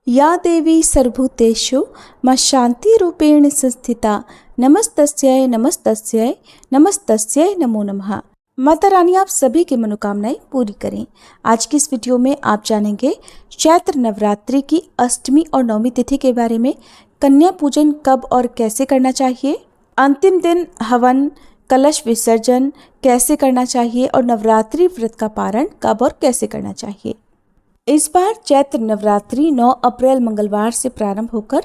या देवी सर्वभूतेषु मां शान्तिरूपेण संस्थिता नमस्तस्यै नमस्तस्यै नमस्तस्यै नमो नमः। माता रानी आप सभी की मनोकामनाएं पूरी करें। आज की इस वीडियो में आप जानेंगे चैत्र नवरात्रि की अष्टमी और नवमी तिथि के बारे में। कन्या पूजन कब और कैसे करना चाहिए, अंतिम दिन हवन कलश विसर्जन कैसे करना चाहिए और नवरात्रि व्रत का पारण कब और कैसे करना चाहिए। इस बार चैत्र नवरात्रि 9 अप्रैल मंगलवार से प्रारंभ होकर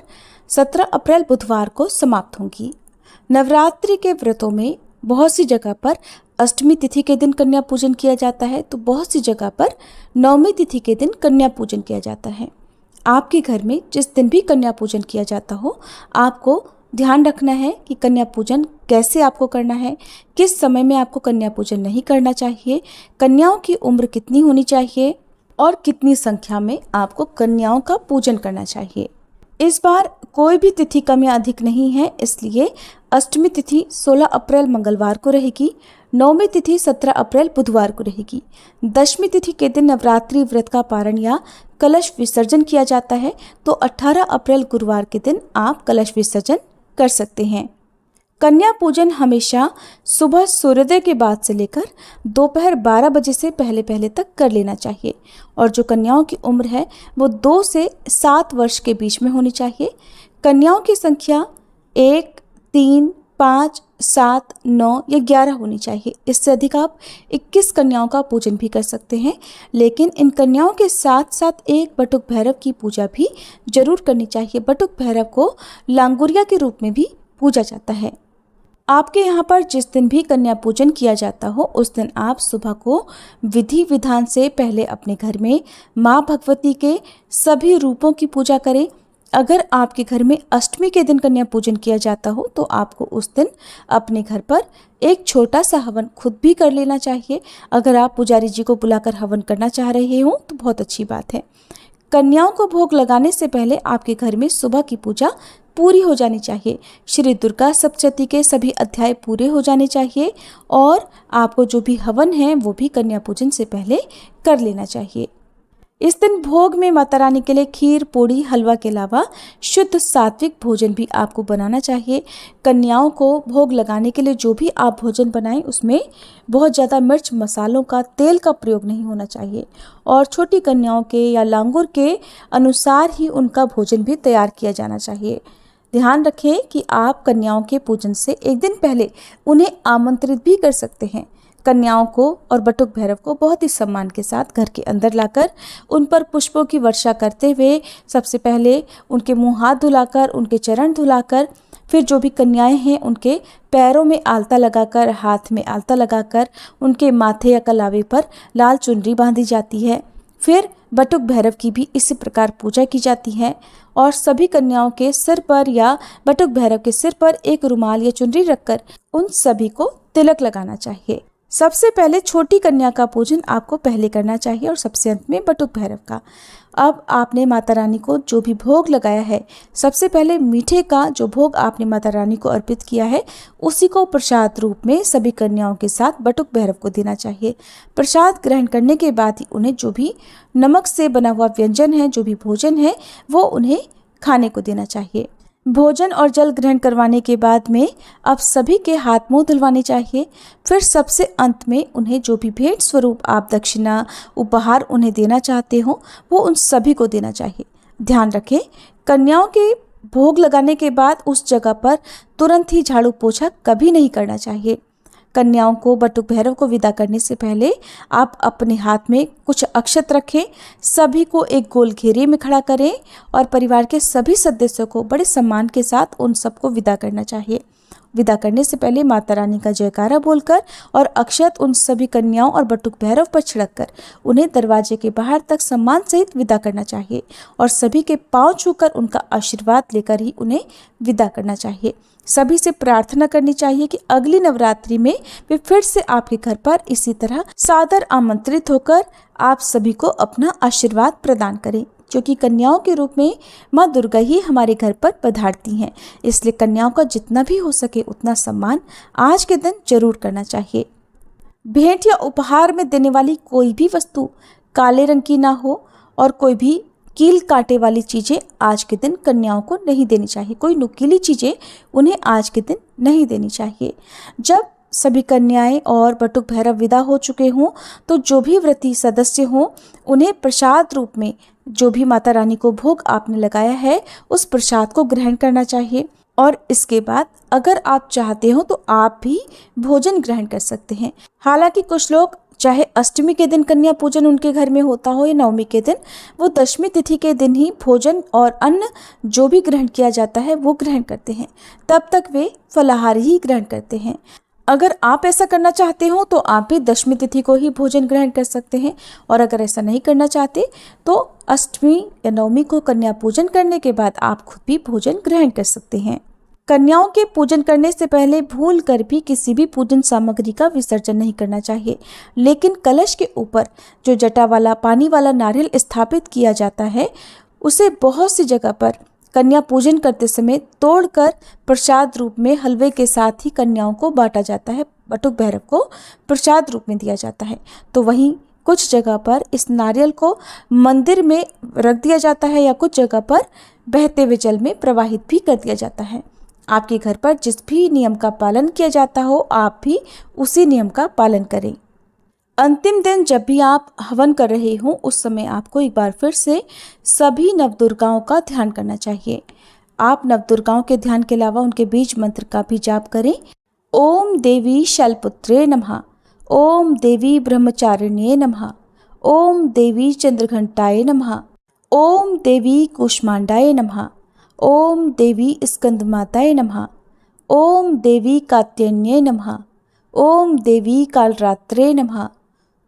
17 अप्रैल बुधवार को समाप्त होंगी। नवरात्रि के व्रतों में बहुत सी जगह पर अष्टमी तिथि के दिन कन्या पूजन किया जाता है, तो बहुत सी जगह पर नवमी तिथि के दिन कन्या पूजन किया जाता है। आपके घर में जिस दिन भी कन्या पूजन किया जाता हो, आपको ध्यान रखना है कि कन्या पूजन कैसे आपको करना है, किस समय में आपको कन्या पूजन नहीं करना चाहिए, कन्याओं की उम्र कितनी होनी चाहिए और कितनी संख्या में आपको कन्याओं का पूजन करना चाहिए। इस बार कोई भी तिथि कम या अधिक नहीं है, इसलिए अष्टमी तिथि 16 अप्रैल मंगलवार को रहेगी, नवमी तिथि 17 अप्रैल बुधवार को रहेगी। दशमी तिथि के दिन नवरात्रि व्रत का पारण या कलश विसर्जन किया जाता है, तो 18 अप्रैल गुरुवार के दिन आप कलश विसर्जन कर सकते हैं। कन्या पूजन हमेशा सुबह सूर्योदय के बाद से लेकर दोपहर 12 बजे से पहले तक कर लेना चाहिए और जो कन्याओं की उम्र है वो 2 से 7 वर्ष के बीच में होनी चाहिए। कन्याओं की संख्या 1, 3, 5, 7, 9 या 11 होनी चाहिए। इससे अधिक आप 21 कन्याओं का पूजन भी कर सकते हैं, लेकिन इन कन्याओं के साथ साथ एक बटुक भैरव की पूजा भी जरूर करनी चाहिए। बटुक भैरव को लांगुरिया के रूप में भी पूजा जाता है। आपके यहाँ पर जिस दिन भी कन्या पूजन किया जाता हो, उस दिन आप सुबह को विधि विधान से पहले अपने घर में माँ भगवती के सभी रूपों की पूजा करें। अगर आपके घर में अष्टमी के दिन कन्या पूजन किया जाता हो, तो आपको उस दिन अपने घर पर एक छोटा सा हवन खुद भी कर लेना चाहिए। अगर आप पुजारी जी को बुलाकर हवन करना चाह रहे हो तो बहुत अच्छी बात है। कन्याओं को भोग लगाने से पहले आपके घर में सुबह की पूजा पूरी हो जानी चाहिए। श्री दुर्गा सप्तशती के सभी अध्याय पूरे हो जाने चाहिए और आपको जो भी हवन है वो भी कन्या पूजन से पहले कर लेना चाहिए। इस दिन भोग में माता रानी के लिए खीर, पूड़ी, हलवा के अलावा शुद्ध सात्विक भोजन भी आपको बनाना चाहिए। कन्याओं को भोग लगाने के लिए जो भी आप भोजन बनाएं उसमें बहुत ज़्यादा मिर्च, मसालों का, तेल का प्रयोग नहीं होना चाहिए और छोटी कन्याओं के या लांगुर के अनुसार ही उनका भोजन भी तैयार किया जाना चाहिए। ध्यान रखें कि आप कन्याओं के पूजन से एक दिन पहले उन्हें आमंत्रित भी कर सकते हैं। कन्याओं को और बटुक भैरव को बहुत ही सम्मान के साथ घर के अंदर लाकर उन पर पुष्पों की वर्षा करते हुए सबसे पहले उनके मुंह हाथ धुलाकर, उनके चरण धुलाकर, फिर जो भी कन्याएं हैं उनके पैरों में आलता लगाकर, हाथ में आलता लगाकर, उनके माथे या कलावे पर लाल चुनरी बांधी जाती है। फिर बटुक भैरव की भी इसी प्रकार पूजा की जाती है और सभी कन्याओं के सिर पर या बटुक भैरव के सिर पर एक रुमाल या चुनरी रखकर उन सभी को तिलक लगाना चाहिए। सबसे पहले छोटी कन्या का पूजन आपको पहले करना चाहिए और सबसे अंत में बटुक भैरव का। अब आपने माता रानी को जो भी भोग लगाया है, सबसे पहले मीठे का जो भोग आपने माता रानी को अर्पित किया है उसी को प्रसाद रूप में सभी कन्याओं के साथ बटुक भैरव को देना चाहिए। प्रसाद ग्रहण करने के बाद ही उन्हें जो भी नमक से बना हुआ व्यंजन है, जो भी भोजन है, वो उन्हें खाने को देना चाहिए। भोजन और जल ग्रहण करवाने के बाद में अब सभी के हाथ मुंह धुलवाने चाहिए। फिर सबसे अंत में उन्हें जो भी भेंट स्वरूप आप दक्षिणा, उपहार उन्हें देना चाहते हो वो उन सभी को देना चाहिए। ध्यान रखें, कन्याओं के भोग लगाने के बाद उस जगह पर तुरंत ही झाड़ू पोछा कभी नहीं करना चाहिए। कन्याओं को बटुक भैरव को विदा करने से पहले आप अपने हाथ में कुछ अक्षत रखें, सभी को एक गोल घेरे में खड़ा करें और परिवार के सभी सदस्यों को बड़े सम्मान के साथ उन सबको विदा करना चाहिए। विदा करने से पहले माता रानी का जयकारा बोलकर और अक्षत उन सभी कन्याओं और बटुक भैरव पर छिड़ककर उन्हें दरवाजे के बाहर तक सम्मान सहित विदा करना चाहिए और सभी के पांव छूकर उनका आशीर्वाद लेकर ही उन्हें विदा करना चाहिए। सभी से प्रार्थना करनी चाहिए कि अगली नवरात्रि में वे फिर से आपके घर पर इसी तरह सादर आमंत्रित होकर आप सभी को अपना आशीर्वाद प्रदान करें, क्योंकि कन्याओं के रूप में माँ दुर्गा ही हमारे घर पर पधारती हैं। इसलिए कन्याओं का जितना भी हो सके उतना सम्मान आज के दिन जरूर करना चाहिए। भेंट या उपहार में देने वाली कोई भी वस्तु काले रंग की ना हो और कोई भी कील कांटे वाली चीज़ें आज के दिन कन्याओं को नहीं देनी चाहिए। कोई नुकीली चीज़ें उन्हें आज के दिन नहीं देनी चाहिए। जब सभी कन्याएं और बटुक भैरव विदा हो चुके हों तो जो भी व्रती सदस्य हों उन्हें प्रसाद रूप में जो भी माता रानी को भोग आपने लगाया है उस प्रसाद को ग्रहण करना चाहिए। और इसके बाद अगर आप चाहते हो तो आप भी भोजन ग्रहण कर सकते हैं। हालांकि कुछ लोग चाहे अष्टमी के दिन कन्या पूजन उनके घर में होता हो या नवमी के दिन, वो दशमी तिथि के दिन ही भोजन और अन्न जो भी ग्रहण किया जाता है वो ग्रहण करते हैं। तब तक वे फलाहारी ही ग्रहण करते हैं। अगर आप ऐसा करना चाहते हो तो आप भी दशमी तिथि को ही भोजन ग्रहण कर सकते हैं, और अगर ऐसा नहीं करना चाहते तो अष्टमी या नवमी को कन्या पूजन करने के बाद आप खुद भी भोजन ग्रहण कर सकते हैं। कन्याओं के पूजन करने से पहले भूल कर भी किसी भी पूजन सामग्री का विसर्जन नहीं करना चाहिए, लेकिन कलश के ऊपर जो जटा वाला पानी वाला नारियल स्थापित किया जाता है उसे बहुत सी जगह पर कन्या पूजन करते समय तोड़कर प्रसाद रूप में हलवे के साथ ही कन्याओं को बांटा जाता है, बटुक भैरव को प्रसाद रूप में दिया जाता है। तो वहीं कुछ जगह पर इस नारियल को मंदिर में रख दिया जाता है या कुछ जगह पर बहते हुए जल में प्रवाहित भी कर दिया जाता है। आपके घर पर जिस भी नियम का पालन किया जाता हो आप भी उसी नियम का पालन करें। अंतिम दिन जब भी आप हवन कर रहे हो उस समय आपको एक बार फिर से सभी नवदुर्गाओं का ध्यान करना चाहिए। आप नवदुर्गाओं के ध्यान के अलावा उनके बीज मंत्र का भी जाप करें। ओम देवी शैलपुत्रे नमः, ओम देवी ब्रह्मचारिण्ये नमः, ओम देवी चंद्रघंटाय नमः, ओम देवी कूष्मांडाय नमः, ओम देवी स्कंदमाताय नमः, ओम देवी कात्यायन्ये नमः, ओम देवी कालरात्रे नमः,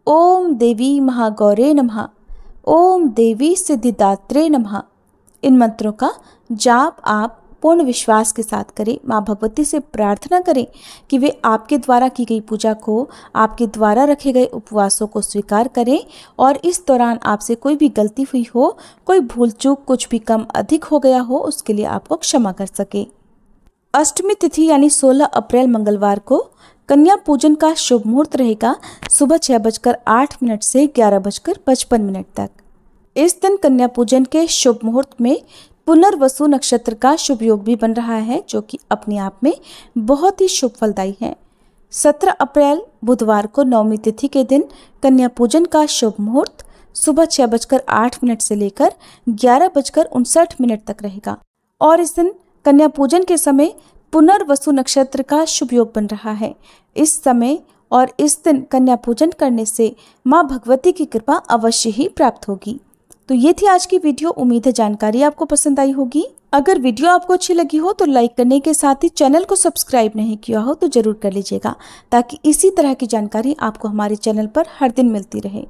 ओम देवी महागौरे नमः, ओम देवी सिद्धिदात्रे नमः। इन मंत्रों का जाप आप पूर्ण विश्वास के साथ करें। माँ भगवती से प्रार्थना करें कि वे आपके द्वारा की गई पूजा को, आपके द्वारा रखे गए उपवासों को स्वीकार करें और इस दौरान आपसे कोई भी गलती हुई हो, कोई भूल चूक कुछ भी कम अधिक हो गया हो, उसके लिए आपको क्षमा कर सके। अष्टमी तिथि यानी 16 अप्रैल मंगलवार को कन्या पूजन का शुभ मुहूर्त रहेगा सुबह 6:08 से 11:55 तक। इस दिन कन्या पूजन के शुभ मुहूर्त में पुनर्वसु नक्षत्र का शुभ योग भी बन रहा है, जो कि अपने आप में बहुत ही शुभ फलदायी है। 17 अप्रैल बुधवार को नवमी तिथि के दिन कन्या पूजन का शुभ मुहूर्त सुबह 6:08 से लेकर 11:59 तक रहेगा, और इस दिन कन्या पूजन के समय पुनर्वसु नक्षत्र का शुभ योग बन रहा है। इस समय और इस दिन कन्या पूजन करने से माँ भगवती की कृपा अवश्य ही प्राप्त होगी। तो ये थी आज की वीडियो। उम्मीद है जानकारी आपको पसंद आई होगी। अगर वीडियो आपको अच्छी लगी हो तो लाइक करने के साथ ही चैनल को सब्सक्राइब नहीं किया हो तो जरूर कर लीजिएगा, ताकि इसी तरह की जानकारी आपको हमारे चैनल पर हर दिन मिलती रहे।